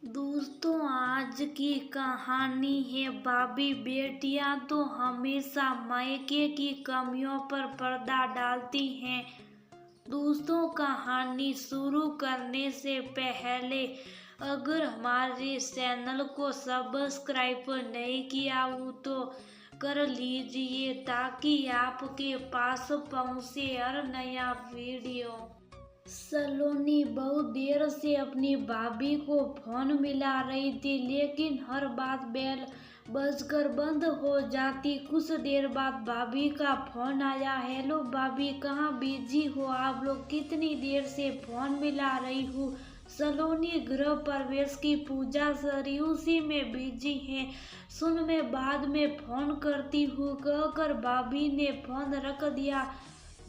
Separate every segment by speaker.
Speaker 1: दोस्तों, आज की कहानी है भाभी बेटियां तो हमेशा मायके की कमियों पर पर्दा डालती हैं। दोस्तों, कहानी शुरू करने से पहले अगर हमारे चैनल को सब्सक्राइब नहीं किया हो तो कर लीजिए ताकि आपके पास पहुंचे हर नया वीडियो। सलोनी बहुत देर से अपनी भाभी को फोन मिला रही थी, लेकिन हर बात बेल बजकर बंद हो जाती। कुछ देर बाद भाभी का फोन आया। हेलो भाभी, कहाँ बिजी हो आप लोग? कितनी देर से फोन मिला रही हूँ। सलोनी, गृह प्रवेश की पूजा सरी, उसी में बिजी हैं। सुन, मैं बाद में फोन करती हूँ कहकर भाभी ने फोन रख दिया।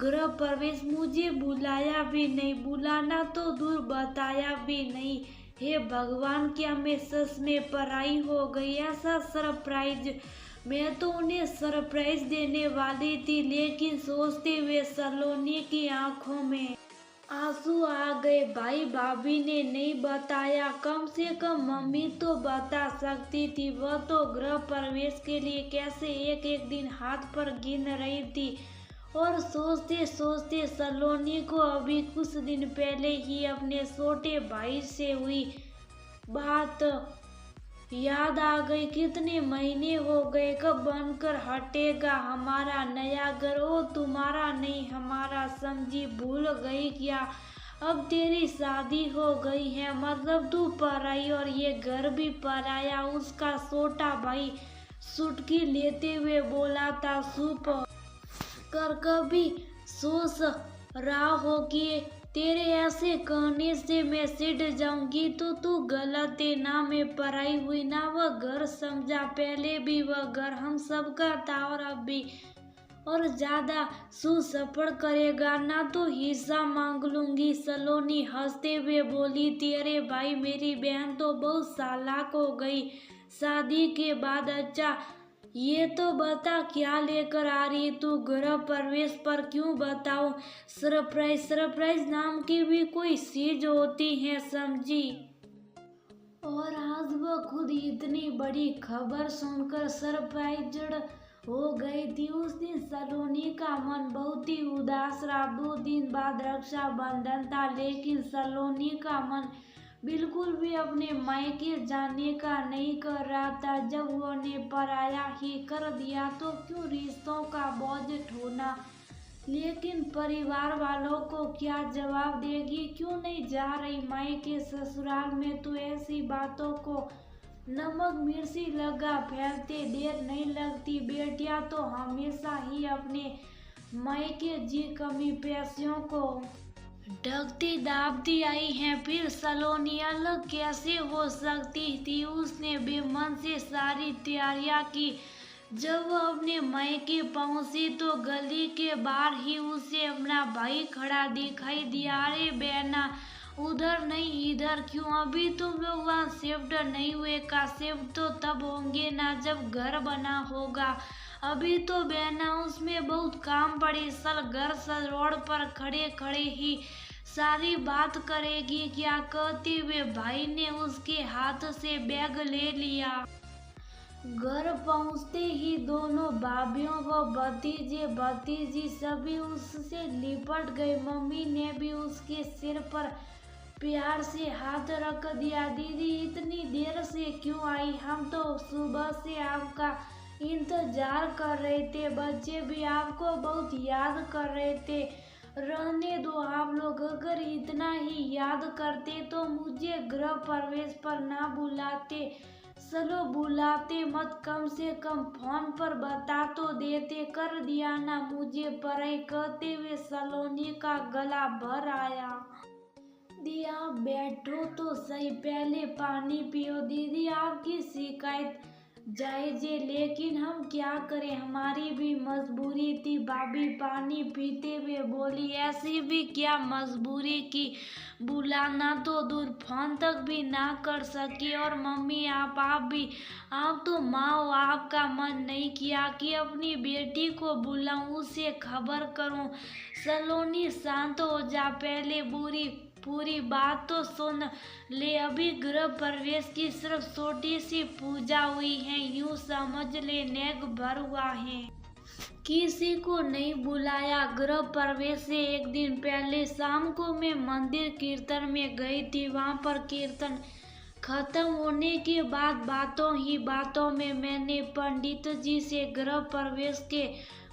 Speaker 1: गृह प्रवेश? मुझे बुलाया भी नहीं, बुलाना तो दूर बताया भी नहीं। हे भगवान, क्या मैं सच में पराई हो गई? ऐसा सरप्राइज! मैं तो उन्हें सरप्राइज देने वाली थी, लेकिन सोचते हुए सलोनी की आंखों में आंसू आ गए। भाई भाभी ने नहीं बताया, कम से कम मम्मी तो बता सकती थी। वह तो गृह प्रवेश के लिए कैसे एक एक दिन हाथ पर गिन रही थी। और सोचते सोचते सलोनी को अभी कुछ दिन पहले ही अपने छोटे भाई से हुई बात याद आ गई। कितने महीने हो गए, कब बनकर हटेगा हमारा नया घर? ओ तुम्हारा नहीं, हमारा। समझी भूल गई क्या? अब तेरी शादी हो गई है, मतलब तू पराई और ये घर भी पराया। उसका छोटा भाई चुटकी लेते हुए बोला था। चुप कर, कभी सोच रहा हो कि तेरे ऐसे कहने से मैं सिट जाऊंगी? तो तू गलत है। ना मैं पराई हुई, ना वह घर समझा। पहले भी वह घर हम सबका था और अब भी। और ज्यादा सुसफर करेगा ना तो हिस्सा मांग लूंगी। सलोनी हंसते हुए बोली थी। अरे भाई, मेरी बहन तो बहुत चालाक हो गई शादी के बाद। अच्छा, ये तो बता क्या लेकर आ रही तू गृह प्रवेश पर? क्यों बताऊं? सरप्राइज? सरप्राइज नाम की भी कोई चीज होती है, समझी? और आज वह खुद इतनी बड़ी खबर सुनकर सरप्राइज्ड हो गई थी। उस दिन सलोनी का मन बहुत ही उदास रहा। 2 दिन बाद रक्षाबंधन था, लेकिन सलोनी का मन बिल्कुल भी अपने मायके जाने का नहीं कर रहा था। जब वो ने पराया ही कर दिया तो क्यों रिश्तों का बोझ ढोना? लेकिन परिवार वालों को क्या जवाब देगी? क्यों नहीं जा रही मायके ससुराल में? तो ऐसी बातों को नमक मिर्ची लगा फैलते देर नहीं लगती। बेटियां तो हमेशा ही अपने मायके जी कमी पेशियों को ढकती दाबती आई हैं। फिर सलोनी अलग कैसे हो सकती थी? उसने बेमन से सारी तैयारियां की। जब वो अपने मायके पहुंची तो गली के बाहर ही उसे अपना भाई खड़ा दिखाई दिया। अरे बहना, उधर नहीं इधर क्यों? अभी तुम लोग वहाँ शिफ्ट नहीं हुए का? शिफ्ट तो तब होंगे ना जब घर बना होगा। अभी तो बहना उसमें बहुत काम पड़ी। सल घर सल रोड पर खड़े खड़े ही सारी बात करेगी क्या? कहते हुए भाई ने उसके हाथ से बैग ले लिया। घर पहुंचते ही दोनों भाभीयों व भतीजे भतीजी सभी उससे लिपट गए। मम्मी ने भी उसके सिर पर प्यार से हाथ रख दिया। दीदी, इतनी देर से क्यों आई? हम तो सुबह से आपका इंतजार कर रहे थे। बच्चे भी आपको बहुत याद कर रहे थे। रहने दो आप लोग, अगर इतना ही याद करते तो मुझे गृह प्रवेश पर ना बुलाते। चलो बुलाते मत, कम से कम फोन पर बता तो देते। कर दिया ना मुझे पराई? कहते हुए सलोनी का गला भर आया। दी, आप बैठो तो सही, पहले पानी पियो। दीदी, आपकी शिकायत जायज है, लेकिन हम क्या करें, हमारी भी मजबूरी थी। भाभी पानी पीते हुए बोली। ऐसी भी क्या मजबूरी की? बुलाना तो दूर, फोन तक भी ना कर सकी। और मम्मी, आप भी, आप तो माँ हो, आपका मन नहीं किया कि अपनी बेटी को बुलाऊं, उसे खबर करूं? सलोनी, शांत हो जा। पहले बुरी पूरी बात तो सुन ले। अभी गृह प्रवेश की सिर्फ छोटी सी पूजा हुई है, यूं समझ ले नेक भर हुआ है। किसी को नहीं बुलाया। गृह प्रवेश से एक दिन पहले शाम को मैं मंदिर कीर्तन में गई थी। वहां पर कीर्तन खत्म होने के बाद बातों ही बातों में मैंने पंडित जी से गृह प्रवेश के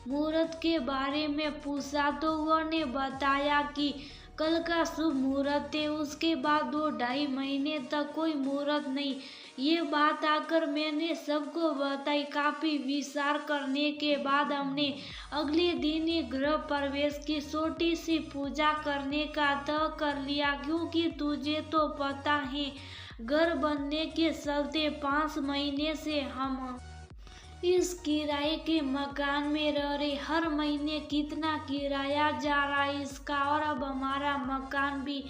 Speaker 1: मुहूर्त के बारे में पूछा तो उन्होंने बताया कि कल का शुभ मुहूर्त है। उसके बाद 2-2.5 महीने तक कोई मुहूर्त नहीं। ये बात आकर मैंने सबको बताई। काफी विचार करने के बाद हमने अगले दिन ही गृह प्रवेश की छोटी सी पूजा करने का तय कर लिया, क्योंकि तुझे तो पता है घर बनने के चलते 5 महीने से हम इस किराए के मकान में रह रहे। हर महीने कितना किराया जा रहा है इसका, और अब हमारा मकान भी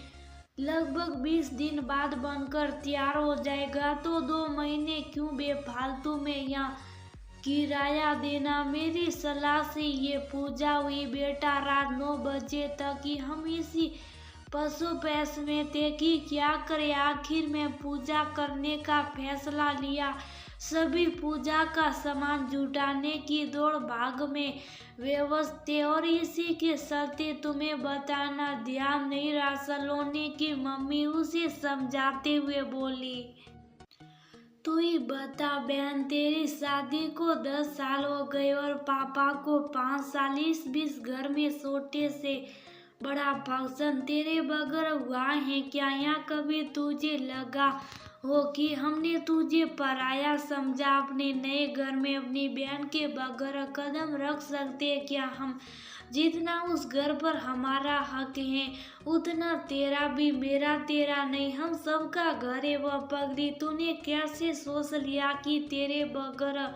Speaker 1: लगभग 20 दिन बाद बनकर तैयार हो जाएगा। तो 2 महीने क्यों बेफालतू में यहाँ किराया देना। मेरी सलाह से ये पूजा हुई बेटा। रात 9 बजे तक ही हम इसी पशु पैस में थे कि क्या करें। आखिर में पूजा करने का फैसला लिया। सभी पूजा का सामान जुटाने की दौड़ भाग में व्यस्त थे, और इसी के चलते तुम्हें बताना ध्यान नहीं रहा। सलोनी की मम्मी उसे समझाते हुए बोली, तू ही बता बहन, तेरी शादी को 10 साल हो गए और पापा को 5 साल। इस बीच घर में छोटे से बड़ा फंक्शन तेरे बगैर हुआ है क्या? यहाँ कभी तुझे लगा हो कि हमने तुझे पराया समझा? अपने नए घर में अपनी बहन के बगैर कदम रख सकते क्या हम? जितना उस घर पर हमारा हक है उतना तेरा भी। मेरा तेरा नहीं, हम सबका घर है। वह पगली, तूने कैसे सोच लिया कि तेरे बगैर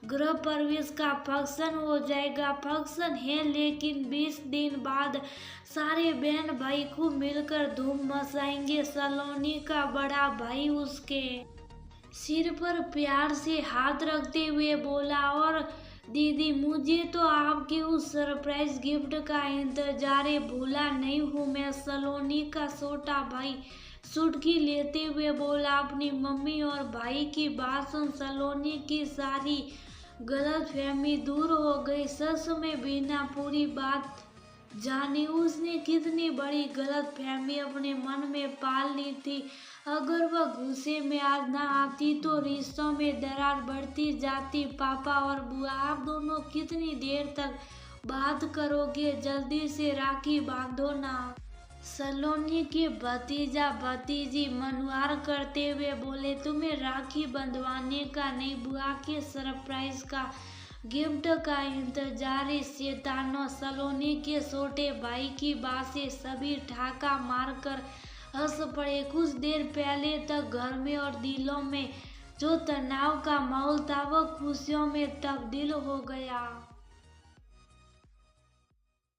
Speaker 1: गृह प्रवेश का फंक्शन हो जाएगा? फंक्शन है, लेकिन 20 दिन बाद सारे बहन भाई खूब मिलकर धूम मचाएंगे। सलोनी का बड़ा भाई उसके सिर पर प्यार से हाथ रखते हुए बोला, और दीदी मुझे तो आपके उस सरप्राइज गिफ्ट का इंतजार है, भूला नहीं हूँ मैं। सलोनी का छोटा भाई चुटकी लेते हुए बोला। अपनी मम्मी और भाई की बात सुन सलोनी की सारी गलतफहमी दूर हो गई। सच में बिना पूरी बात जाने उसने कितनी बड़ी गलतफहमी अपने मन में पाल ली थी। अगर वह गुस्से में आज ना आती तो रिश्तों में दरार बढ़ती जाती। पापा और बुआ, आप दोनों कितनी देर तक बात करोगे? जल्दी से राखी बांधो ना। सलोनी के भतीजा भतीजी मनुहार करते हुए बोले, तुम्हें राखी बंधवाने का नहीं, बुआ के सरप्राइज का गिफ्ट का इंतजार है शैतानों। सलोनी के छोटे भाई की बात से सभी ठाका मारकर हंस पड़े। कुछ देर पहले तक घर में और दिलों में जो तनाव का माहौल था वह खुशियों में तब्दील हो गया।